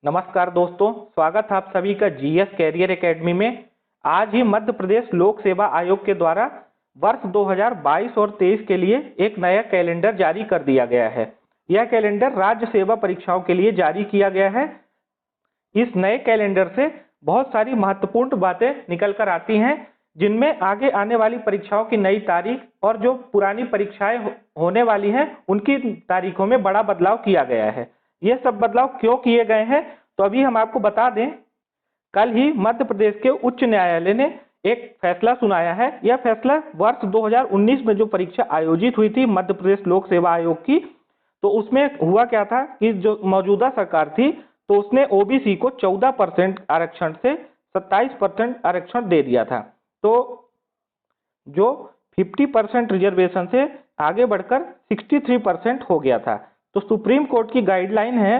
नमस्कार दोस्तों, स्वागत है आप सभी का जीएस कैरियर एकेडमी में। आज ही मध्य प्रदेश लोक सेवा आयोग के द्वारा वर्ष 2022 और 23 के लिए एक नया कैलेंडर जारी कर दिया गया है। यह कैलेंडर राज्य सेवा परीक्षाओं के लिए जारी किया गया है। इस नए कैलेंडर से बहुत सारी महत्वपूर्ण बातें निकल कर आती हैं, जिनमें आगे आने वाली परीक्षाओं की नई तारीख और जो पुरानी परीक्षाएं होने वाली हैं उनकी तारीखों में बड़ा बदलाव किया गया है। ये सब बदलाव क्यों किए गए हैं, तो अभी हम आपको बता दें। कल ही मध्य प्रदेश के उच्च न्यायालय ने एक फैसला सुनाया है। यह फैसला वर्ष 2019 में जो परीक्षा आयोजित हुई थी मध्य प्रदेश लोक सेवा आयोग की, तो उसमें हुआ क्या था कि जो मौजूदा सरकार थी तो उसने ओबीसी को 14% आरक्षण से 27% आरक्षण दे दिया था। तो जो 50% रिजर्वेशन से आगे बढ़कर 63% हो गया था। तो सुप्रीम कोर्ट की गाइडलाइन है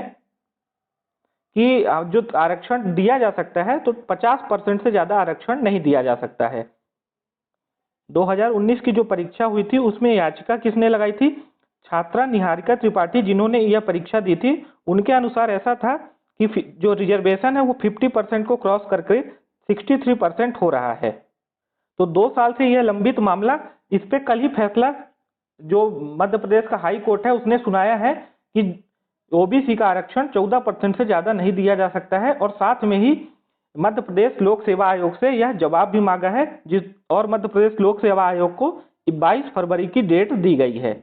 कि जो आरक्षण दिया जा सकता है तो 50% से ज्यादा आरक्षण नहीं दिया जा सकता है। 2019 की जो परीक्षा हुई थी उसमें याचिका किसने लगाई थी? छात्रा निहारिका त्रिपाठी, जिन्होंने यह परीक्षा दी थी। उनके अनुसार ऐसा था कि जो रिजर्वेशन है वो 50% को क्रॉस करके 63% हो रहा है। तो 2 साल से यह लंबित मामला, इस पे कल ही फैसला जो मध्य प्रदेश का हाई कोर्ट है उसने सुनाया है कि ओबीसी का आरक्षण 14% से ज्यादा नहीं दिया जा सकता है। और साथ में ही मध्य प्रदेश लोक सेवा आयोग से यह जवाब भी मांगा है, और मध्य प्रदेश लोक सेवा आयोग को 22 फरवरी की डेट दी गई है,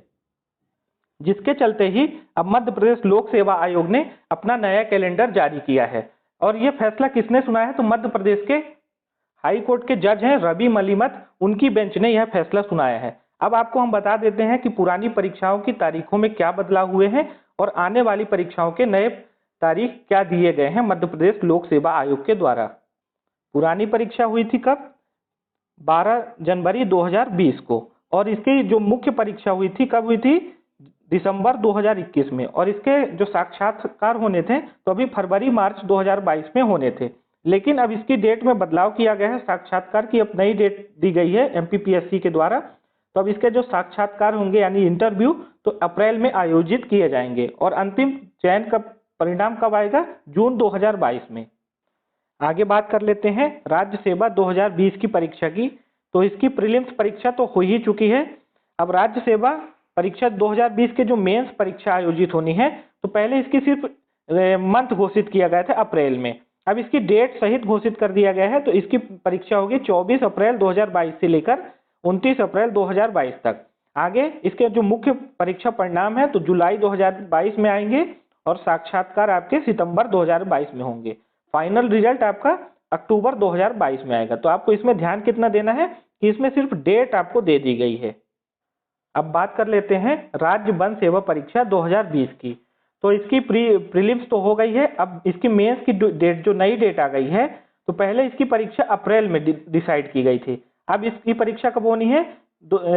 जिसके चलते ही अब मध्य प्रदेश लोक सेवा आयोग ने अपना नया कैलेंडर जारी किया है। और यह फैसला किसने सुनाया है? तो मध्य प्रदेश के हाई कोर्ट के जज हैं रवि मलिमत, उनकी बेंच ने यह फैसला सुनाया है। अब आपको हम बता देते हैं कि पुरानी परीक्षाओं की तारीखों में क्या बदलाव हुए हैं और आने वाली परीक्षाओं के नए तारीख क्या दिए गए हैं मध्य प्रदेश लोक सेवा आयोग के द्वारा। पुरानी परीक्षा हुई थी कब? 12 जनवरी 2020 को, और इसकी जो मुख्य परीक्षा हुई थी कब हुई थी? दिसंबर 2021 में। और इसके जो साक्षात्कार होने थे तो अभी फरवरी मार्च 2022 में होने थे, लेकिन अब इसकी डेट में बदलाव किया गया है। साक्षात्कार की अब नई डेट दी गई है एमपीपीएससी के द्वारा। तो अब इसके जो साक्षात्कार होंगे यानी इंटरव्यू, तो अप्रैल में आयोजित किए जाएंगे, और अंतिम चयन का परिणाम कब आएगा? जून 2022 में। आगे बात कर लेते हैं राज्य सेवा 2020 की परीक्षा की। तो इसकी प्रीलिम्स परीक्षा तो हो ही चुकी है। अब राज्य सेवा परीक्षा 2020 के जो मेंस परीक्षा आयोजित होनी है, तो पहले इसकी सिर्फ मंथ घोषित किया गया था अप्रैल में। अब इसकी डेट सहित घोषित कर दिया गया है। तो इसकी परीक्षा होगी 24 अप्रैल 2022 से लेकर 29 अप्रैल 2022 तक। आगे इसके जो मुख्य परीक्षा परिणाम है तो जुलाई 2022 में आएंगे, और साक्षात्कार आपके सितंबर 2022 में होंगे। फाइनल रिजल्ट आपका अक्टूबर 2022 में आएगा। तो आपको इसमें ध्यान कितना देना है कि इसमें सिर्फ डेट आपको दे दी गई है। अब बात कर लेते हैं राज्य वन सेवा परीक्षा 2020 की। तो इसकी प्रीलिम्स तो हो गई है। अब इसकी मेंस की डेट, जो नई डेट आ गई है, तो पहले इसकी परीक्षा अप्रैल में डिसाइड की गई थी। अब इसकी परीक्षा कब होनी है?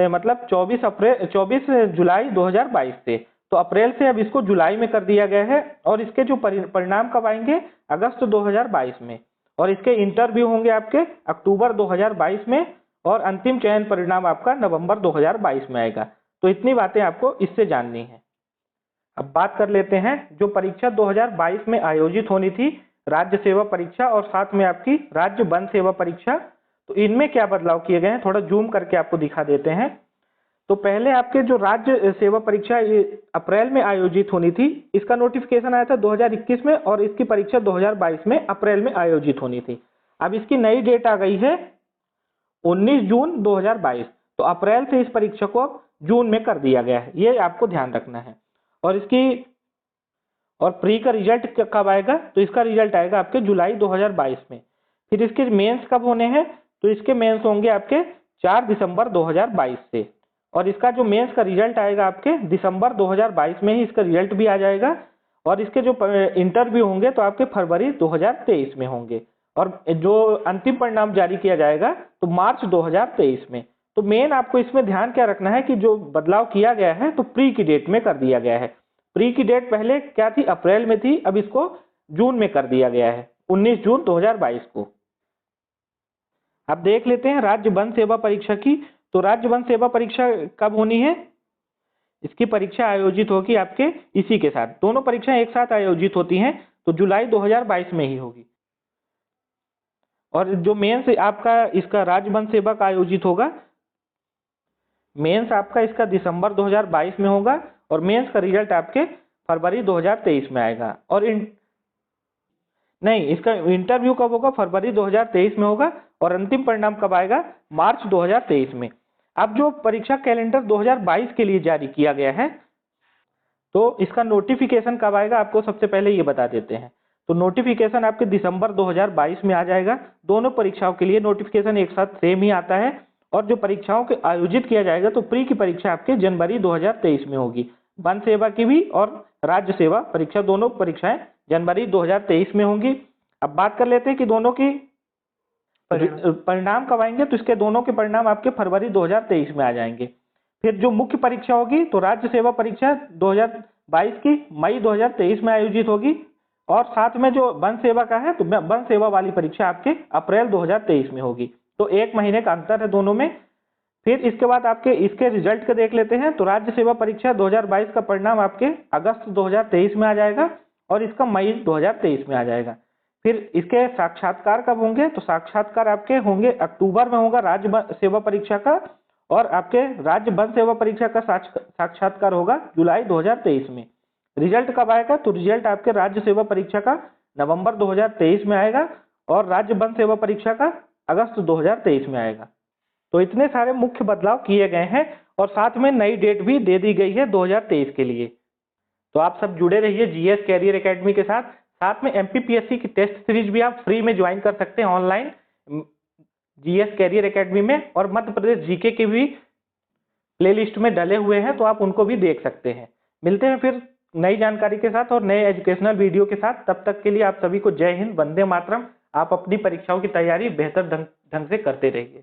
मतलब 24 जुलाई 2022 से। तो अप्रैल से अब इसको जुलाई में कर दिया गया है, और इसके जो परिणाम कब आएंगे? अगस्त 2022 में। और इसके इंटरव्यू होंगे आपके अक्टूबर 2022 में, और अंतिम चयन परिणाम आपका नवंबर 2022 में आएगा। तो इतनी बातें आपको इससे जाननी है। अब बात कर लेते हैं जो परीक्षा 2022 में आयोजित होनी थी, राज्य सेवा परीक्षा और साथ में आपकी राज्य वन सेवा परीक्षा, तो इनमें क्या बदलाव किए गए हैं थोड़ा जूम करके आपको दिखा देते हैं। तो पहले आपके जो राज्य सेवा परीक्षा अप्रैल में आयोजित होनी थी, इसका नोटिफिकेशन आया था 2021 में, और इसकी परीक्षा 2022 में अप्रैल में आयोजित होनी थी। अब इसकी नई डेट आ गई है 19 जून 2022। तो अप्रैल से इस परीक्षा को अब जून में कर दिया गया है, ये आपको ध्यान रखना है। और इसकी प्री का रिजल्ट कब आएगा? तो इसका रिजल्ट आएगा आपके जुलाई 2022 में। फिर इसके मेंस कब होने हैं? तो इसके मेंस होंगे आपके 4 दिसंबर 2022 से, और इसका जो मेंस का रिजल्ट आएगा आपके दिसंबर 2022 में ही इसका रिजल्ट भी आ जाएगा। और इसके जो इंटरव्यू होंगे तो आपके फरवरी 2023 में होंगे, और जो अंतिम परिणाम जारी किया जाएगा तो मार्च 2023 में। तो मेन आपको इसमें ध्यान क्या रखना है कि जो बदलाव किया गया है तो प्री की डेट में कर दिया गया है। प्री की डेट पहले क्या थी? अप्रैल में थी, अब इसको जून में कर दिया गया है, 19 जून 2022 को। अब देख लेते हैं राज्य वन सेवा परीक्षा की। तो राज्य वन सेवा परीक्षा कब होनी है? इसकी परीक्षा आयोजित होगी आपके इसी के साथ, दोनों परीक्षाएं एक साथ आयोजित होती हैं। तो जुलाई 2022 में ही होगी। और जो मेंस आपका इसका राज्य वन सेवा का आयोजित होगा, मेंस आपका इसका दिसंबर 2022 में होगा और मेंस का रिजल्ट आपके फरवरी 2023 में आएगा। और नहीं, इसका इंटरव्यू कब होगा? फरवरी 2023 में होगा और अंतिम परिणाम कब आएगा? मार्च 2023 में। अब जो परीक्षा कैलेंडर 2022 के लिए जारी किया गया है, तो इसका नोटिफिकेशन कब आएगा आपको सबसे पहले ये बता देते हैं। तो नोटिफिकेशन आपके दिसंबर 2022 में आ जाएगा। दोनों परीक्षाओं के लिए नोटिफिकेशन एक साथ सेम ही आता है। और जो परीक्षाओं के आयोजित किया जाएगा, तो प्री की परीक्षा आपके जनवरी 2023 में होगी। वन सेवा की भी और राज्य सेवा परीक्षा, दोनों परीक्षाएं जनवरी 2023 में होंगी। अब बात कर लेते हैं कि दोनों की परिणाम कब आएंगे। तो इसके दोनों के परिणाम आपके फरवरी 2023 में आ जाएंगे। फिर जो मुख्य परीक्षा होगी, तो राज्य सेवा परीक्षा 2022 की मई 2023 में आयोजित होगी। और साथ में जो वन सेवा का है, तो वन सेवा वाली परीक्षा आपके अप्रैल 2023 में होगी। तो 1 महीने का अंतर है दोनों में। फिर इसके बाद आपके इसके रिजल्ट का देख लेते हैं। तो राज्य सेवा परीक्षा 2022 का परिणाम आपके अगस्त 2023 में आ जाएगा और इसका मई 2023 में आ जाएगा। फिर इसके साक्षात्कार कब होंगे? तो साक्षात्कार आपके होंगे अक्टूबर में होगा राज्य सेवा परीक्षा का, और आपके राज्य वन सेवा परीक्षा का साक्षात्कार होगा जुलाई 2023 में। रिजल्ट कब आएगा? तो रिजल्ट आपके राज्य सेवा परीक्षा का नवंबर 2023 में आएगा और राज्य वन सेवा परीक्षा का अगस्त 2023 में आएगा। तो इतने सारे मुख्य बदलाव किए गए हैं और साथ में नई डेट भी दे दी गई है 2023 के लिए। तो आप सब जुड़े रहिए जीएस कैरियर एकेडमी के साथ। साथ में एमपीपीएससी की टेस्ट सीरीज भी आप फ्री में ज्वाइन कर सकते हैं ऑनलाइन जीएस कैरियर एकेडमी में। और मध्य प्रदेश जीके के भी प्लेलिस्ट में डले हुए हैं, तो आप उनको भी देख सकते हैं। मिलते हैं फिर नई जानकारी के साथ और नए एजुकेशनल वीडियो के साथ। तब तक के लिए आप सभी को जय हिंद, वंदे मातरम। आप अपनी परीक्षाओं की तैयारी बेहतर ढंग से करते रहिए।